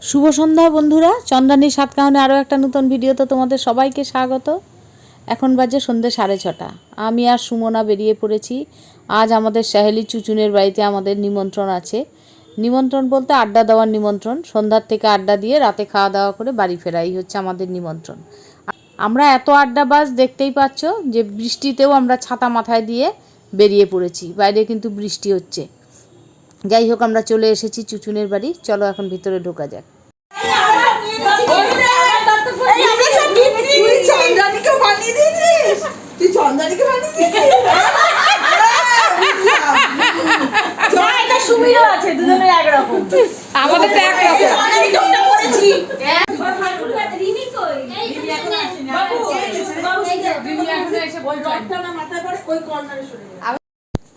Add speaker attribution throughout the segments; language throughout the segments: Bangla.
Speaker 1: শুভ সন্ধ্যা বন্ধুরা, চন্দ্রানী সাতকাহনে আরও একটা নতুন ভিডিওতে তোমাদের সবাইকে স্বাগত। এখন বাজে সন্ধ্যে 6:30। আমি আর সুমনা বেরিয়ে পড়েছি। আজ আমাদের সাহেলি চুচুনের বাড়িতে আমাদের নিমন্ত্রণ আছে। নিমন্ত্রণ বলতে আড্ডা দেওয়ার নিমন্ত্রণ। সন্ধ্যার থেকে আড্ডা দিয়ে রাতে খাওয়া দাওয়া করে বাড়ি ফেরাই হচ্ছে আমাদের নিমন্ত্রণ। আমরা এত আড্ডাবাজ দেখতেই পাচ্ছ যে বৃষ্টিতেও আমরা ছাতা মাথায় দিয়ে বেরিয়ে পড়েছি। বাইরে কিন্তু বৃষ্টি হচ্ছে। যাই হোক, আমরা চলে এসেছি চুচুনের বাড়ি। চলো এখন ভিতরে ঢোকা যাক।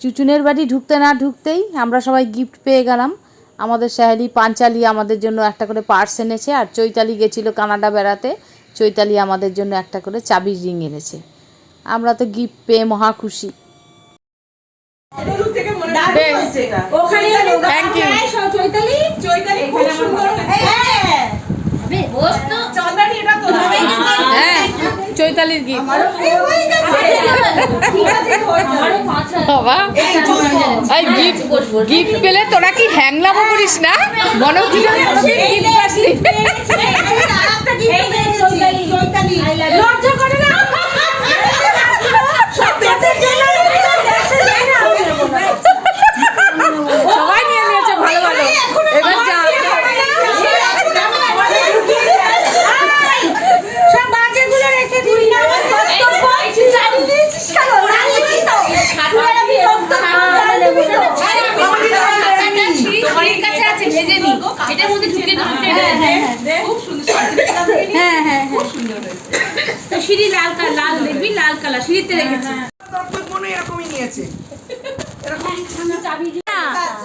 Speaker 1: চুচুনের বাড়ি ঢুকতে না ঢুকতেই আমরা সবাই গিফট পেয়ে গেলাম। আমাদের সাহেলি পাঞ্চালি আমাদের জন্য একটা করে পার্স এনেছে, আর চৈতালি গেছিল কানাডা বেড়াতে। চৈতালি আমাদের জন্য একটা করে চাবির রিং এনেছে। আমরা তো গিফট পেয়ে মহা খুশি। চৈতালির গিফট বাবা, এই গিফট পেলে তোরা কি হ্যাংলামো করিস না? মনে হচ্ছে গিফট আসলি। সবাই নিয়ে নিয়েছে ভালো ভালো। এবার যা সিঁড়ি লাল লাল দেখবি, লাল কালার সিঁড়িতে রেখেছে।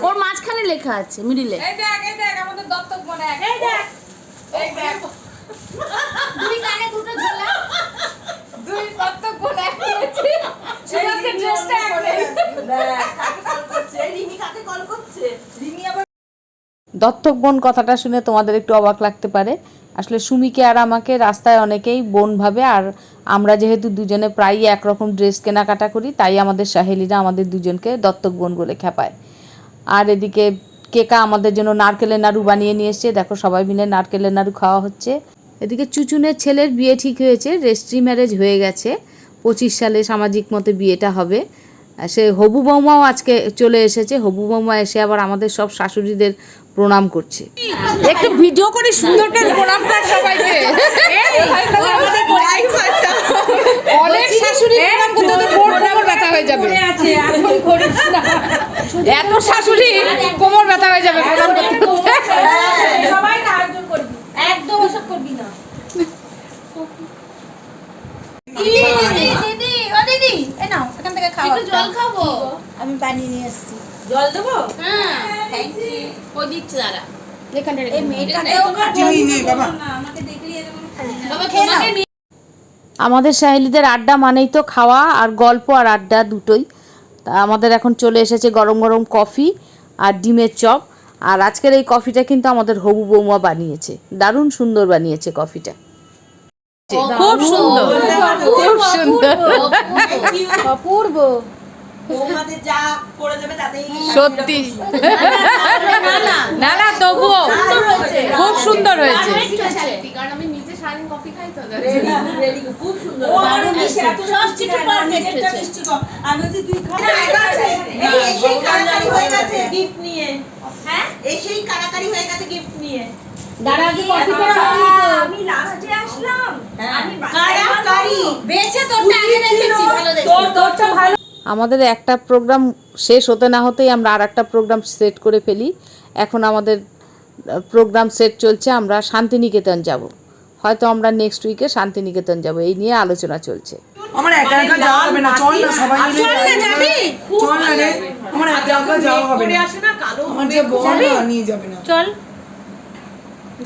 Speaker 1: ওর মাঝখানে লেখা আছে মিডিলে। দত্তক বোন কথাটা শুনে তোমাদের একটু অবাক লাগতে পারে। আসলে সুমিকে আর আমাকে রাস্তায় অনেকেই বোন ভাবে, আর আমরা যেহেতু দুজনে প্রায় একরকম ড্রেস কেনাকাটা করি, তাই আমাদের সাহেলিরা আমাদের দুজনকে দত্তক বোন বলে খেপায়। আর এদিকে কেকা আমাদের জন্য নারকেলের নাড়ু বানিয়ে নিয়ে এসছে। দেখো, সবাই মিলে নারকেলের নাড়ু খাওয়া হচ্ছে। এদিকে চুচুনের ছেলের বিয়ে ঠিক হয়েছে, রেজিস্ট্রি ম্যারেজ হয়ে গেছে। 25 সালে সামাজিক মতে বিয়েটা হবে। সে হবু বৌমাও আজকে চলে এসেছে। হবু বৌমা এসে আবার আমাদের সব শাশুড়িদের প্রণাম করছে। একটু ভিডিও করে সুন্দর করে প্রণাম কর সবাইকে। অনেক শাশুড়ি প্রণাম করতে তো কোমর ব্যথা হয়ে যাবে। এত শাশুড়ি কোমর ব্যথা হয়ে যাবে প্রণাম করতে করতে। সবাই সাহায্য করবি, একদম ওসব করবি না। দিদি, ও দিদি, এই নাও এখান থেকে খাও। একটু জল খাবো। আমি পানি নিয়ে আসছি। জল দেবো? হ্যাঁ, থ্যাংক ইউ। ও দিচ্ছে দাঁড়া। এখানে এই মেয়েটাকেও কাটিয়ে নে বাবা। আমাকে দেখলি এরকম বাবা তোমাকে নিয়ে। আমাদের সাহেলিদের আড্ডা মানেই তো খাওয়া আর গল্প আর আড্ডা দুটোই। তা আমাদের এখন চলে এসেছে গরম গরম কফি আর ডিমের চপ। আর আজকের এই কফিটা কিন্তু আমাদের হবু বৌমা বানিয়েছে। দারুণ সুন্দর বানিয়েছে কফিটা। খুব সুন্দর, খুব সুন্দর, অপূর্ব। সত্যি না না, তবুও খুব সুন্দর হয়েছে। আমাদের একটা প্রোগ্রাম শেষ হতে না হতেই আমরা আর একটা প্রোগ্রাম সেট করে ফেলি। এখন আমাদের প্রোগ্রাম সেট চলছে, আমরা শান্তিনিকেতন যাব। হয়তো আমরা নেক্সট উইকে শান্তিনিকেতন যাব, এই নিয়ে আলোচনা চলছে।
Speaker 2: আমার একা একা যাওয়া হবে না, চল না সবাই মিলে যাবি। চল না রে, আমার একা একা যাওয়া হবে না। আমার যে বোন নিয়ে যাবে না। চল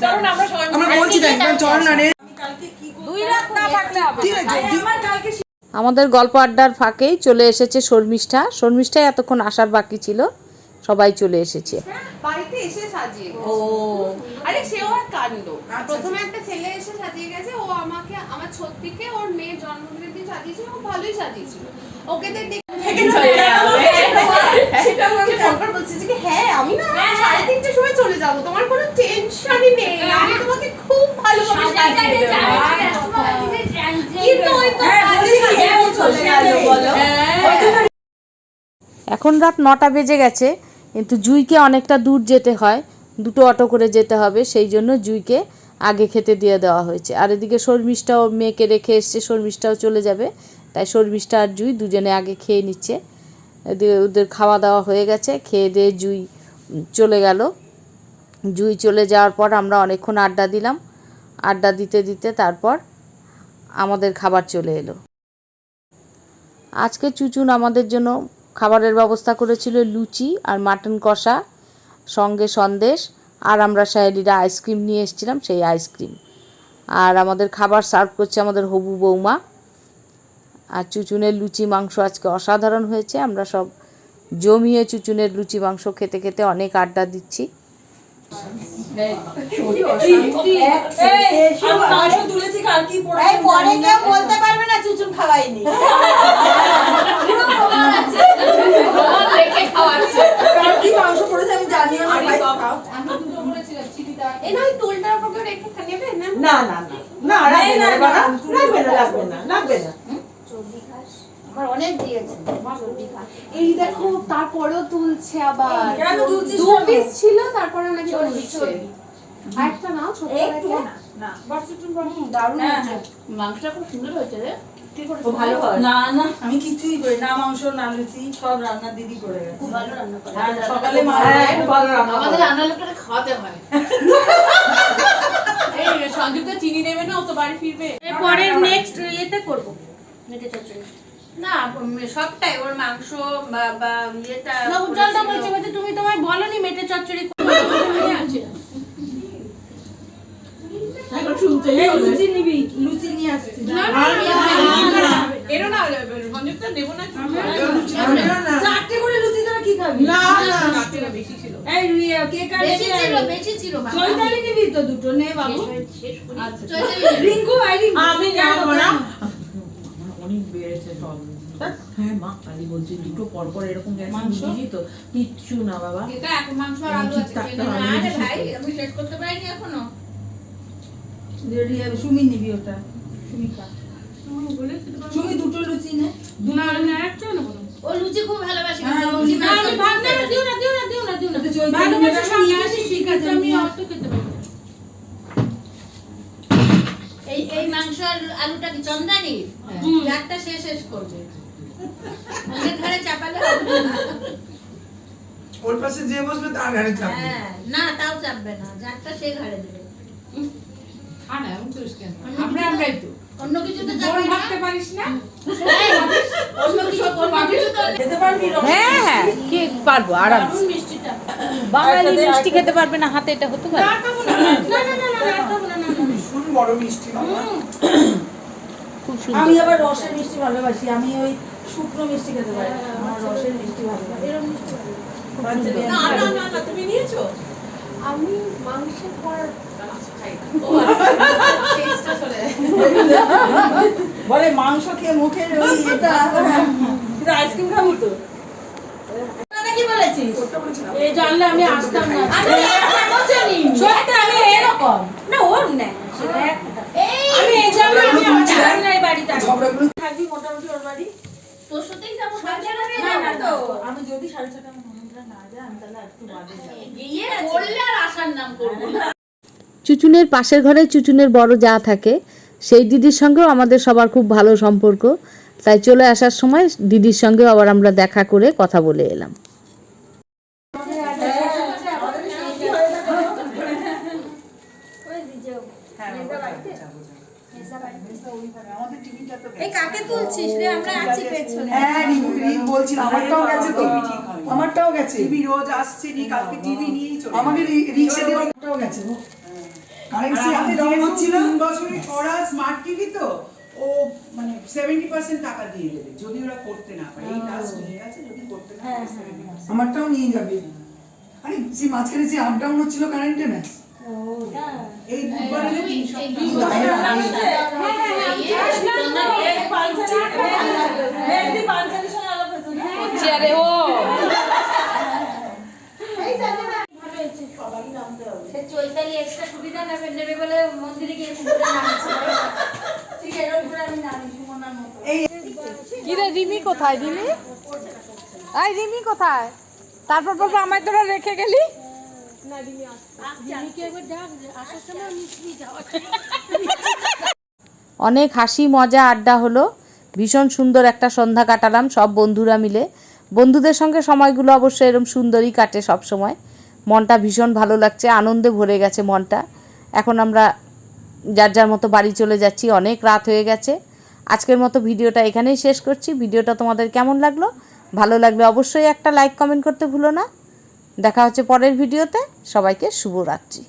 Speaker 2: চল না, আমরা সবাই আমরা বলছি তাই, চল না রে। কালকে কি দুই রাত না থাকলে হবে। ঠিক আছে, আমার কালকে
Speaker 1: আমাদের গল্প আড্ডার ফাঁকেই চলে এসেছে শর্মিষ্ঠা। শর্মিষ্ঠাই এতক্ষণ আসার বাকি ছিল, সবাই চলে এসেছে।
Speaker 3: বাড়িতে এসে সাজিয়ে ও আরে সেও আনলো। প্রথমে একটা ছেলে এসে সাজিয়ে গেছে, ও আমাকে আমার ছত্রিকে ওর মেয়ের জন্মদিনের দিন সাজিয়েছিল, ও ভালোই সাজিয়েছিল। ওকে সেটা আমি তারপর বলছি যে হ্যাঁ আমি না 3:30টার সময় চলে যাব, তোমার কোনো টেনশনই নেই, আমি তোমাকে খুব ভালোভাবে সাজিয়ে দেব। কিন্তু ওই তো চলে গেল বলো।
Speaker 1: এখন রাত 9টা বেজে গেছে, কিন্তু জুইকে অনেকটা দূর যেতে হয়, 2টো অটো করে যেতে হবে, সেই জন্য জুইকে আগে খেতে দিয়ে দেওয়া হয়েছে। আর এদিকে শর্মিষ্ঠাও মেয়েকে রেখে এসছে, শর্মিষ্ঠাও চলে যাবে, তাই শর্মিষ্ঠা আর জুই দুজনে আগে খেয়ে নিচ্ছে। এদিকে ওদের খাওয়া দাওয়া হয়ে গেছে, খেয়ে দিয়ে জুই চলে গেল। জুই চলে যাওয়ার পর আমরা অনেকক্ষণ আড্ডা দিলাম, আড্ডা দিতে দিতে তারপর আমাদের খাবার চলে এলো। আজকে চুচুন আমাদের জন্য খাবারের ব্যবস্থা করেছিল লুচি আর মাটন কষা, সঙ্গে সন্দেশ, আর আমরা সাহেলিরা আইসক্রিম নিয়ে এসেছিলাম, সেই আইসক্রিম। আর আমাদের খাবার সার্ভ করছে আমাদের হবু বৌমা। আর চুচুনের লুচি মাংস আজকে অসাধারণ হয়েছে, আমরা সব জমিয়ে চুচুনের লুচি মাংস খেতে খেতে অনেক আড্ডা দিচ্ছি।
Speaker 3: বলতে পারবে না চুচুন খাওয়াইনি। এই দেখো তারপরেও তুলছে আবার, 2 পিস ছিল তারপরে নাকি একটা নাও ছোট মাংসটা খুব সুন্দর হয়েছে রে।
Speaker 2: আমি কিছুই করি না, মাংস না লুচি সব রান্না দিদি করে গেছে।
Speaker 3: খুব ভালো রান্না করে।
Speaker 2: সকালে
Speaker 3: আমাদের রান্না লোকটাকে খাওয়াতে হয়। এই সংযুক্ত চিনি নেবে না, ও তো বাড়ি ফিরবে।
Speaker 4: এরপরে নেক্সট ইয়েতে করব মেটে চচ্চড়ি।
Speaker 3: না সবটাই ওর মাংস বা ইয়েটা
Speaker 4: না উজ্জ্বলটা বলছে যে তুমি তোমায় বলনি মেটে চচ্চড়ি করবে আছে।
Speaker 2: এখন শুনতে লুচি নিবি, লুচি নিয়ে আসছি।
Speaker 4: না
Speaker 3: এরো না সংযুক্ত দেব না,
Speaker 2: চারটে করে লুচি তোরা কি খাবি? না
Speaker 3: না বেশি ছিল।
Speaker 2: এই রিয়া কে কাটে?
Speaker 3: বেশি ছিল বাবা।
Speaker 2: চৈতালি নিবি তো দুটো নে বাবু।
Speaker 3: আচ্ছা
Speaker 2: রিঙ্কু আমি যাব না।
Speaker 5: অনেক বেড়েছে সব। হ্যাঁ মা কালি বলছি দুটো পর পর এরকম গেছে বুঝি তো কিচ্ছু না বাবা।
Speaker 3: এটা এখন মাংস আর আলু আছে। আরে ভাই আমি শেষ করতে পারিনি এখনো।
Speaker 2: রিয়া সুমি নিবি ওটা, সুমি খা। সুমি দুটো লুচি নে।
Speaker 4: না না একটা না বলো।
Speaker 3: ও লুচি খুব ভালোবাসে।
Speaker 4: লুচি না আমি ভাত না দিও না ভালোবাসা সামনে আসি ঠিক আছে, আমি অত খেতে পারি।
Speaker 3: এই মাংস আর আলুটা কি চন্দ্রানী? একটা শেষ করবে। ওদের ঘরে চাপালে হবে না।
Speaker 6: ওর পাশে যে বসবে তার ঘাড়ে চাপবে।
Speaker 3: হ্যাঁ না তাও চাপবে না, যারটা সে ঘাড়ে দেবে।
Speaker 4: আরে আমি তো কেন আমরাই তো
Speaker 3: অন্য কিছু তো চাপবে না।
Speaker 4: ভাবতে পারিস না?
Speaker 3: অন্য কিছু তো
Speaker 2: খেতে পারবি?
Speaker 1: হ্যাঁ হ্যাঁ কে পারবো আরামসে।
Speaker 4: মিষ্টিটা
Speaker 1: বাঙালি মিষ্টি খেতে পারবে না, হাতে এটা হতে পারে?
Speaker 4: না খাবো না খাবো না
Speaker 6: ভীষণ বড় মিষ্টি বাবা।
Speaker 1: খুব
Speaker 2: আমি
Speaker 1: সুন্দর।
Speaker 2: আবার রসের মিষ্টি ভালোবাসি, আমি ওই শুকনো মিষ্টি খেতে পারি না, আমার রসের মিষ্টি ভালো লাগে।
Speaker 3: না তুমি নিয়েছো? আমি মাংসের পর টেস্টটা চলে যায়।
Speaker 2: বলে মাংস খেয়ে মুখে ওই এটা কিন্তু আইসক্রিম খাবো তো। না কি বলেছিস?
Speaker 4: এই জানলে আমি আসতাম না।
Speaker 2: আমি জানি সত্যি আমি এরকম না ওর না সেটা একটা
Speaker 4: আমি এই জানলে আমি আসতাম না এই বাড়িতে।
Speaker 6: ঝগড়াগুলো
Speaker 2: থাকবি মোটামুটি ওর বাড়ি।
Speaker 3: তোর সাথেই যাবো,
Speaker 2: না তো আমি যদি 6:30 মহিন্দ্রা না যাই আমি তাহলে একটু বাদে যাবো।
Speaker 3: গিয়ে বললে আর আসার নাম করবো না।
Speaker 1: চুচুনের পাশের ঘরে চুচুনের বড় যা থাকে, সেই দিদির সঙ্গেও আমাদের সবার খুব ভালো সম্পর্ক, তাই চলে আসার সময় দিদির সঙ্গেও আবার আমরা দেখা করে কথা বলে এলাম।
Speaker 4: এই কাকে তুলছিস রে? আমরা আছি পেছনে।
Speaker 6: হ্যাঁ রিক বলছিল আমারটাও গেছে তো, আমারটাও গেছে। টিভি রোজ আসছে নি, কালকে টিভি নিয়েই চলে আমাকে রিক্সা দিয়ে আমারটাও গেছে। কারেন্সি আমি ডাউন হচ্ছিল
Speaker 7: 3 বছরে ওরা স্মার্ট টিভি তো ও মানে 70% টাকা দিয়ে দেবে যদি ওরা করতে না পারে। এই টাস্ক নিয়ে আছে, যদি করতে না পারে 70%।
Speaker 6: আমারটাও নিয়ে যাবে। আরে সেই মাঝখানে যে আপ ডাউন হচ্ছিল কারেন্টে না,
Speaker 7: এই
Speaker 1: চেয়ারে ও
Speaker 4: চৈতালি এক্সট্রা সুবিধা নেবে বলে মন্দিরে গিয়ে কুকুরের নামছে ঠিক এরকম করে আমি নামি সুমনার মতো
Speaker 1: কি রে রিমি কোথায় রিমি? এই রিমি কোথায়? তারপর বলবো আমায় তোরা রেখে গেলি। অনেক হাসি মজা আড্ডা হলো, ভীষণ সুন্দর একটা সন্ধ্যা কাটালাম সব বন্ধুরা মিলে। বন্ধুদের সঙ্গে সময়গুলো অবশ্যই এরকম সুন্দরই কাটে সব সময়। মনটা ভীষণ ভালো লাগছে, আনন্দে ভরে গেছে মনটা। এখন আমরা যার যার মতো বাড়ি চলে যাচ্ছি, অনেক রাত হয়ে গেছে। আজকের মতো ভিডিওটা এখানেই শেষ করছি। ভিডিওটা তোমাদের কেমন লাগলো? ভালো লাগলে অবশ্যই একটা লাইক কমেন্ট করতে ভুলো না। দেখা হচ্ছে পরের ভিডিওতে। সবাইকে শুভরাত্রি।